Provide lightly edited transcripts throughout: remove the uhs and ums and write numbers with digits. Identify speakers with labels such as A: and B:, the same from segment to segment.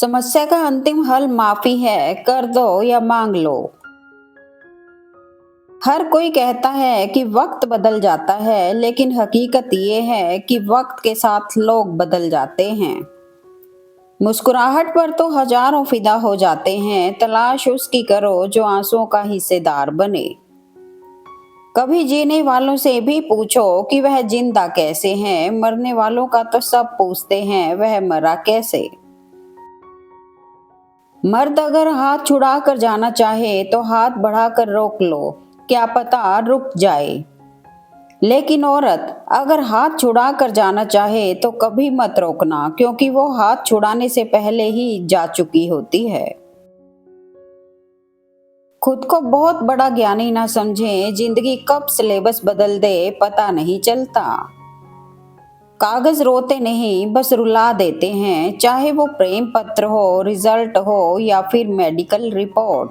A: समस्या का अंतिम हल माफी है, कर दो या मांग लो। हर कोई कहता है कि वक्त बदल जाता है, लेकिन हकीकत ये है कि वक्त के साथ लोग बदल जाते हैं। मुस्कुराहट पर तो हजारों फिदा हो जाते हैं, तलाश उसकी करो जो आंसुओं का हिस्सेदार बने। कभी जीने वालों से भी पूछो कि वह जिंदा कैसे हैं, मरने वालों का तो सब पूछते हैं वह मरा कैसे। मर्द अगर हाथ छुड़ा कर जाना चाहे तो हाथ बढ़ाकर रोक लो, क्या पता रुक जाए। लेकिन औरत अगर हाथ छुड़ा कर जाना चाहे तो कभी मत रोकना, क्योंकि वो हाथ छुड़ाने से पहले ही जा चुकी होती है। खुद को बहुत बड़ा ज्ञानी ना समझें, जिंदगी कब सिलेबस बदल दे पता नहीं चलता। कागज रोते नहीं, बस रुला देते हैं, चाहे वो प्रेम पत्र हो, रिजल्ट हो या फिर मेडिकल रिपोर्ट।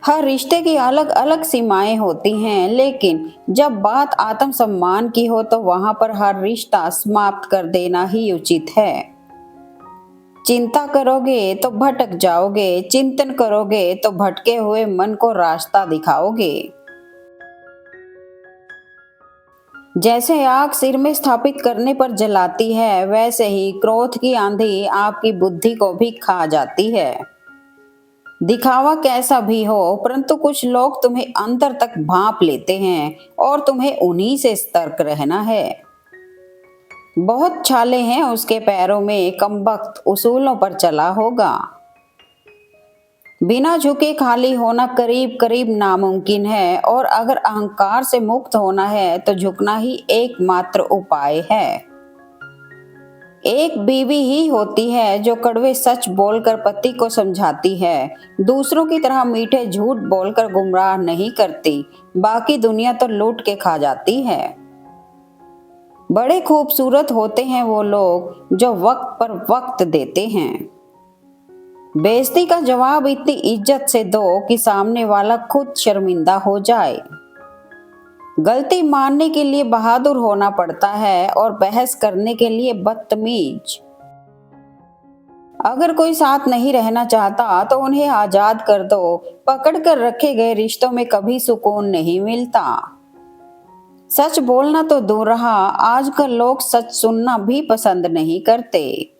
A: हर रिश्ते की अलग अलग सीमाएं होती हैं, लेकिन जब बात आत्मसम्मान की हो तो वहां पर हर रिश्ता समाप्त कर देना ही उचित है। चिंता करोगे तो भटक जाओगे, चिंतन करोगे तो भटके हुए मन को रास्ता दिखाओगे। जैसे आग सिर में स्थापित करने पर जलाती है, वैसे ही क्रोध की आंधी आपकी बुद्धि को भी खा जाती है। दिखावा कैसा भी हो, परंतु कुछ लोग तुम्हें अंतर तक भांप लेते हैं और तुम्हें उन्हीं से सतर्क रहना है। बहुत छाले हैं उसके पैरों में, कमबख्त उसूलों पर चला होगा। बिना झुके खाली होना करीब करीब नामुमकिन है, और अगर अहंकार से मुक्त होना है तो झुकना ही एकमात्र उपाय है। एक बीवी ही होती है जो कड़वे सच बोलकर पति को समझाती है, दूसरों की तरह मीठे झूठ बोलकर गुमराह नहीं करती, बाकी दुनिया तो लूट के खा जाती है। बड़े खूबसूरत होते हैं वो लोग जो वक्त पर वक्त देते हैं। बेइज्जती का जवाब इतनी इज्जत से दो कि सामने वाला खुद शर्मिंदा हो जाए। गलती मानने के लिए बहादुर होना पड़ता है और बहस करने के लिए बदतमीज। अगर कोई साथ नहीं रहना चाहता तो उन्हें आजाद कर दो, पकड़ कर रखे गए रिश्तों में कभी सुकून नहीं मिलता। सच बोलना तो दूर रहा, आजकल लोग सच सुनना भी पसंद नहीं करते।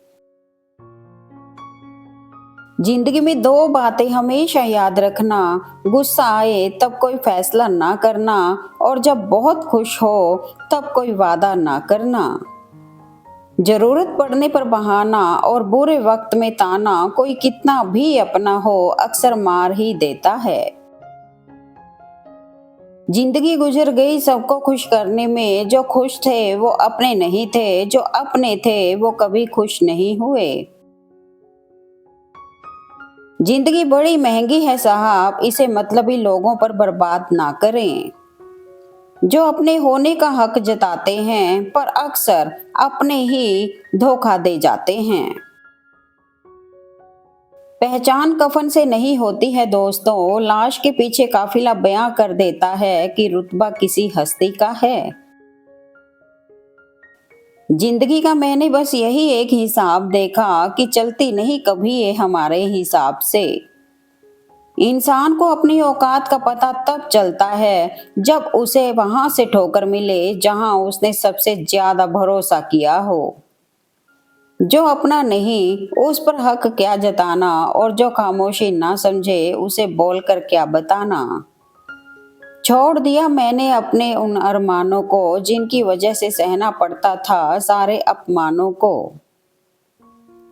A: जिंदगी में दो बातें हमेशा याद रखना, गुस्सा आए तब कोई फैसला ना करना, और जब बहुत खुश हो तब कोई वादा ना करना। जरूरत पड़ने पर बहाना और बुरे वक्त में ताना कोई कितना भी अपना हो अक्सर मार ही देता है। जिंदगी गुजर गई सबको खुश करने में, जो खुश थे वो अपने नहीं थे, जो अपने थे वो कभी खुश नहीं हुए। जिंदगी बड़ी महंगी है साहब, इसे मतलबी लोगों पर बर्बाद ना करें, जो अपने होने का हक जताते हैं पर अक्सर अपने ही धोखा दे जाते हैं। पहचान कफन से नहीं होती है दोस्तों, लाश के पीछे काफिला बयां कर देता है कि रुतबा किसी हस्ती का है। जिंदगी का मैंने बस यही एक हिसाब देखा कि चलती नहीं कभी ये हमारे हिसाब से। इंसान को अपनी औकात का पता तब चलता है जब उसे वहां से ठोकर मिले जहां उसने सबसे ज्यादा भरोसा किया हो। जो अपना नहीं उस पर हक क्या जताना, और जो खामोशी ना समझे उसे बोलकर क्या बताना। छोड़ दिया मैंने अपने उन अरमानों को जिनकी वजह से सहना पड़ता था सारे अपमानों को।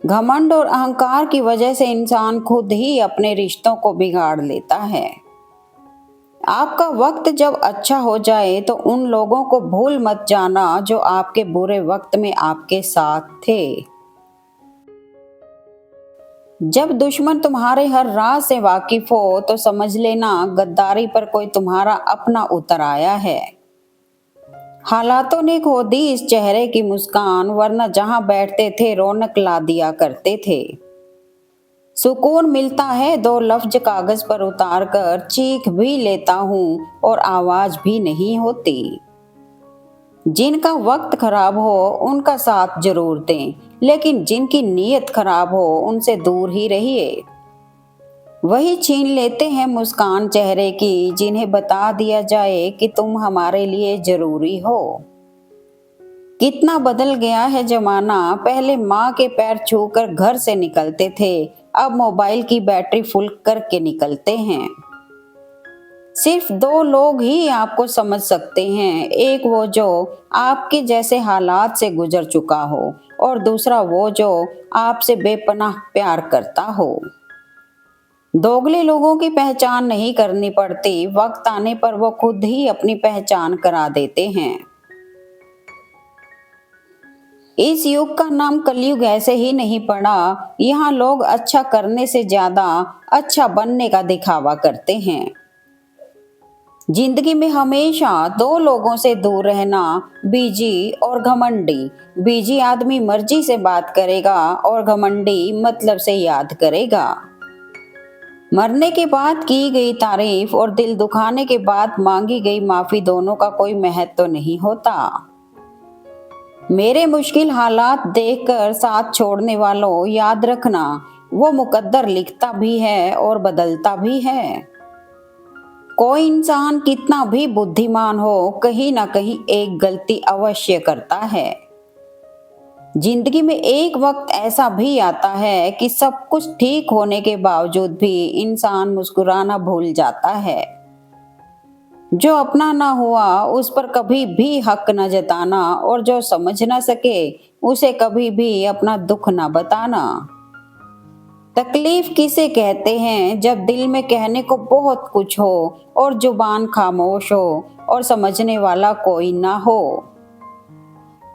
A: घमंड और अहंकार की वजह से इंसान खुद ही अपने रिश्तों को बिगाड़ लेता है। आपका वक्त जब अच्छा हो जाए तो उन लोगों को भूल मत जाना जो आपके बुरे वक्त में आपके साथ थे। जब दुश्मन तुम्हारे हर राज से वाकिफ हो तो समझ लेना गद्दारी पर कोई तुम्हारा अपना उतर आया है। हालातों ने खो दी इस चेहरे की मुस्कान, वरना जहां बैठते थे रौनक ला दिया करते थे। सुकून मिलता है दो लफ्ज कागज पर उतार कर, चीख भी लेता हूँ और आवाज भी नहीं होती। जिनका वक्त खराब हो उनका साथ जरूर दें, लेकिन जिनकी नीयत खराब हो उनसे दूर ही रहिए। वही छीन लेते हैं मुस्कान चेहरे की जिन्हें बता दिया जाए कि तुम हमारे लिए जरूरी हो। कितना बदल गया है जमाना, पहले माँ के पैर छूकर घर से निकलते थे, अब मोबाइल की बैटरी फुल करके निकलते हैं। सिर्फ दो लोग ही आपको समझ सकते हैं, एक वो जो आपके जैसे हालात से गुजर चुका हो और दूसरा वो जो आपसे बेपनाह प्यार करता हो। दोगले लोगों की पहचान नहीं करनी पड़ती, वक्त आने पर वो खुद ही अपनी पहचान करा देते हैं। इस युग का नाम कलयुग ऐसे ही नहीं पड़ा, यहाँ लोग अच्छा करने से ज्यादा अच्छा बनने का दिखावा करते हैं। जिंदगी में हमेशा दो लोगों से दूर रहना, बीजी और घमंडी। बीजी आदमी मर्जी से बात करेगा और घमंडी मतलब से याद करेगा। मरने के बाद की गई तारीफ और दिल दुखाने के बाद मांगी गई माफी दोनों का कोई महत्व तो नहीं होता। मेरे मुश्किल हालात देखकर साथ छोड़ने वालों, याद रखना वो मुकद्दर लिखता भी है और बदलता भी है। कोई इंसान कितना भी बुद्धिमान हो, कहीं ना कहीं एक गलती अवश्य करता है। जिंदगी में एक वक्त ऐसा भी आता है कि सब कुछ ठीक होने के बावजूद भी इंसान मुस्कुराना भूल जाता है। जो अपना ना हुआ उस पर कभी भी हक न जताना और जो समझ ना सके उसे कभी भी अपना दुख ना बताना। तकलीफ किसे कहते हैं जब दिल में कहने को बहुत कुछ हो और जुबान खामोश हो और समझने वाला कोई ना हो।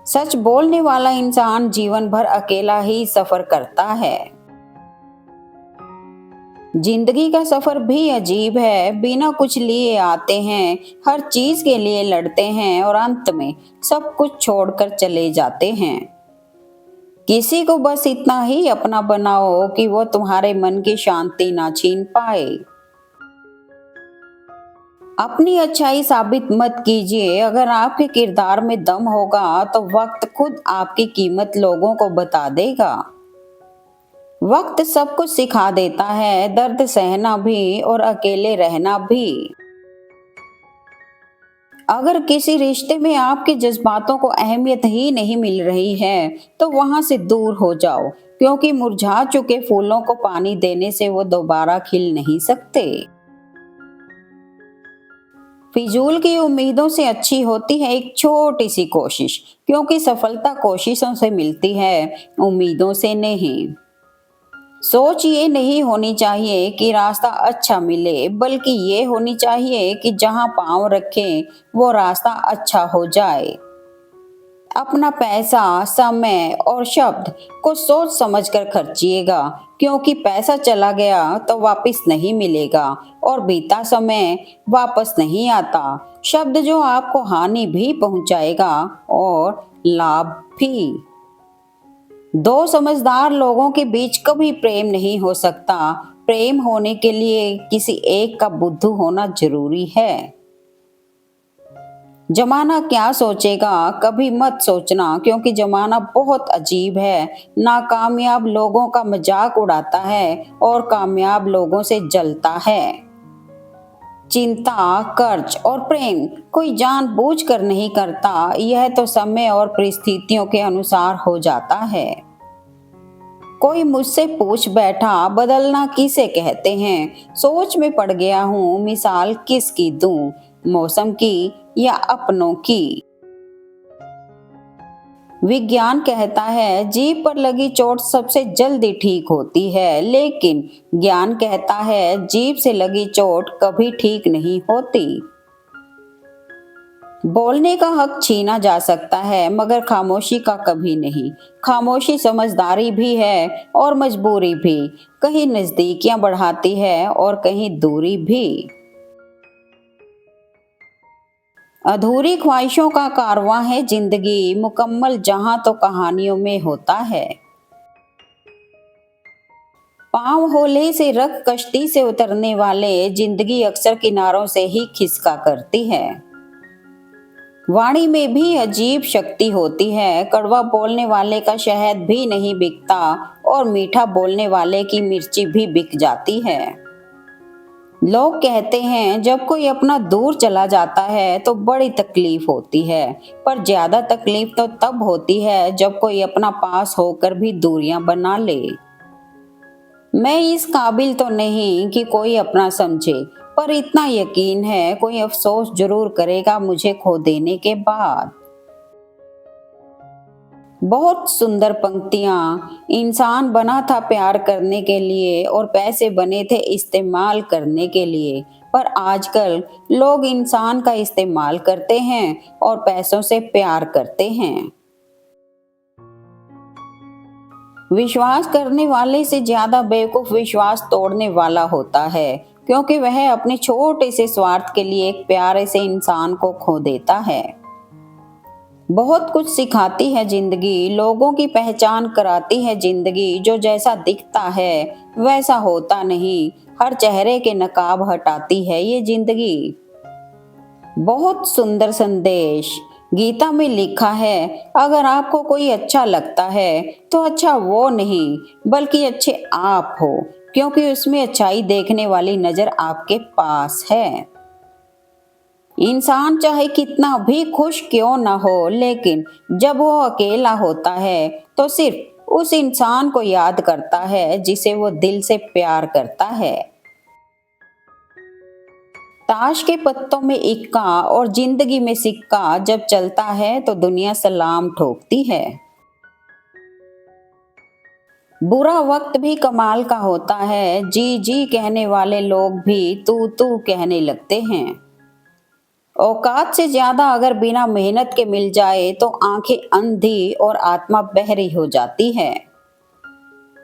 A: सच बोलने वाला इंसान जीवन भर अकेला ही सफर करता है। जिंदगी का सफर भी अजीब है, बिना कुछ लिए आते हैं, हर चीज के लिए लड़ते हैं और अंत में सब कुछ छोड़कर चले जाते हैं। किसी को बस इतना ही अपना बनाओ कि वो तुम्हारे मन की शांति ना छीन पाए। अपनी अच्छाई साबित मत कीजिए, अगर आपके किरदार में दम होगा तो वक्त खुद आपकी कीमत लोगों को बता देगा। वक्त सब कुछ सिखा देता है, दर्द सहना भी और अकेले रहना भी। अगर किसी रिश्ते में आपके जज्बातों को अहमियत ही नहीं मिल रही है तो वहां से दूर हो जाओ, क्योंकि मुरझा चुके फूलों को पानी देने से वो दोबारा खिल नहीं सकते। फिजूल की उम्मीदों से अच्छी होती है एक छोटी सी कोशिश, क्योंकि सफलता कोशिशों से मिलती है, उम्मीदों से नहीं। सोच ये नहीं होनी चाहिए कि रास्ता अच्छा मिले, बल्कि ये होनी चाहिए कि जहां पांव रखें वो रास्ता अच्छा हो जाए। अपना पैसा, समय और शब्द को सोच समझकर खर्चिएगा, क्योंकि पैसा चला गया तो वापस नहीं मिलेगा और बीता समय वापस नहीं आता। शब्द जो आपको हानि भी पहुंचाएगा और लाभ भी। दो समझदार लोगों के बीच कभी प्रेम नहीं हो सकता। प्रेम होने के लिए किसी एक का बुद्धू होना जरूरी है। जमाना क्या सोचेगा कभी मत सोचना, क्योंकि जमाना बहुत अजीब है। नाकामयाब लोगों का मजाक उड़ाता है और कामयाब लोगों से जलता है। चिंता, कर्ज और प्रेम कोई जानबूझकर नहीं करता, यह तो समय और परिस्थितियों के अनुसार हो जाता है। कोई मुझसे पूछ बैठा बदलना किसे कहते हैं, सोच में पड़ गया हूँ मिसाल किसकी दूं, मौसम की या अपनों की। विज्ञान कहता है जीभ पर लगी चोट सबसे जल्दी ठीक होती है, लेकिन ज्ञान कहता है जीभ से लगी चोट कभी ठीक नहीं होती। बोलने का हक छीना जा सकता है मगर खामोशी का कभी नहीं। खामोशी समझदारी भी है और मजबूरी भी, कहीं नजदीकियां बढ़ाती है और कहीं दूरी भी। अधूरी ख्वाहिशों का कारवां है जिंदगी, मुकम्मल जहां तो कहानियों में होता है। पांव होले से रख कश्ती से उतरने वाले जिंदगी अक्सर किनारों से ही खिसका करती है। वाणी में भी अजीब शक्ति होती है। कड़वा बोलने वाले का शहद भी नहीं बिकता और मीठा बोलने वाले की मिर्ची भी बिक जाती है। लोग कहते हैं जब कोई अपना दूर चला जाता है तो बड़ी तकलीफ होती है, पर ज्यादा तकलीफ तो तब होती है जब कोई अपना पास होकर भी दूरियां बना ले। मैं इस काबिल तो नहीं कि कोई अपना समझे, पर इतना यकीन है कोई अफसोस जरूर करेगा मुझे खो देने के बाद। बहुत सुंदर पंक्तियां। इंसान बना था प्यार करने के लिए और पैसे बने थे इस्तेमाल करने के लिए, पर आजकल लोग इंसान का इस्तेमाल करते हैं और पैसों से प्यार करते हैं। विश्वास करने वाले से ज्यादा बेवकूफ विश्वास तोड़ने वाला होता है, क्योंकि वह अपने छोटे से स्वार्थ के लिए एक प्यारे से इंसान को खो देता है। बहुत कुछ सिखाती है जिंदगी, लोगों की पहचान कराती है जिंदगी। जो जैसा दिखता है वैसा होता नहीं, हर चेहरे के नकाब हटाती है ये जिंदगी। बहुत सुंदर संदेश। गीता में लिखा है, अगर आपको कोई अच्छा लगता है तो अच्छा वो नहीं बल्कि अच्छे आप हो, क्योंकि उसमें अच्छाई देखने वाली नजर आपके पास है। इंसान चाहे कितना भी खुश क्यों ना हो, लेकिन जब वो अकेला होता है तो सिर्फ उस इंसान को याद करता है जिसे वो दिल से प्यार करता है। ताश के पत्तों में इक्का और जिंदगी में सिक्का जब चलता है तो दुनिया सलाम ठोकती है। बुरा वक्त भी कमाल का होता है, जी जी कहने वाले लोग भी तू तू कहने लगते हैं। औकात से ज्यादा अगर बिना मेहनत के मिल जाए तो आंखें अंधी और आत्मा बहरी हो जाती है।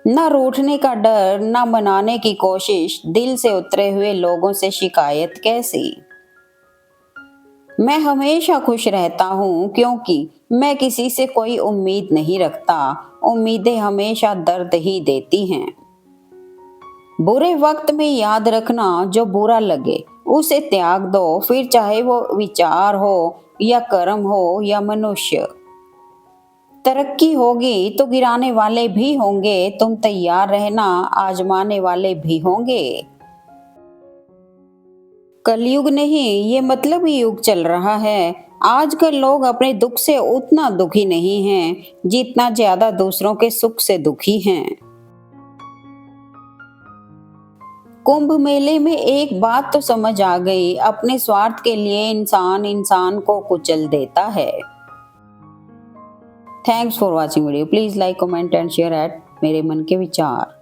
A: न रूठने का डर, न मनाने की कोशिश, दिल से उतरे हुए लोगों से शिकायत कैसी। मैं हमेशा खुश रहता हूँ क्योंकि मैं किसी से कोई उम्मीद नहीं रखता। उम्मीदें हमेशा दर्द ही देती हैं। बुरे वक्त में याद रखना, जो बुरा लगे उसे त्याग दो, फिर चाहे वो विचार हो या कर्म हो या मनुष्य। तरक्की होगी तो गिराने वाले भी होंगे, तुम तैयार रहना, आजमाने वाले भी होंगे। कलयुग नहीं, ये मतलब ही युग चल रहा है। आजकल लोग अपने दुख से उतना दुखी नहीं हैं जितना ज्यादा दूसरों के सुख से दुखी हैं। कुंभ मेले में एक बात तो समझ आ गई, अपने स्वार्थ के लिए इंसान इंसान को कुचल देता है। Thanks for watching video. Please like comment and share eight मेरे मन के विचार।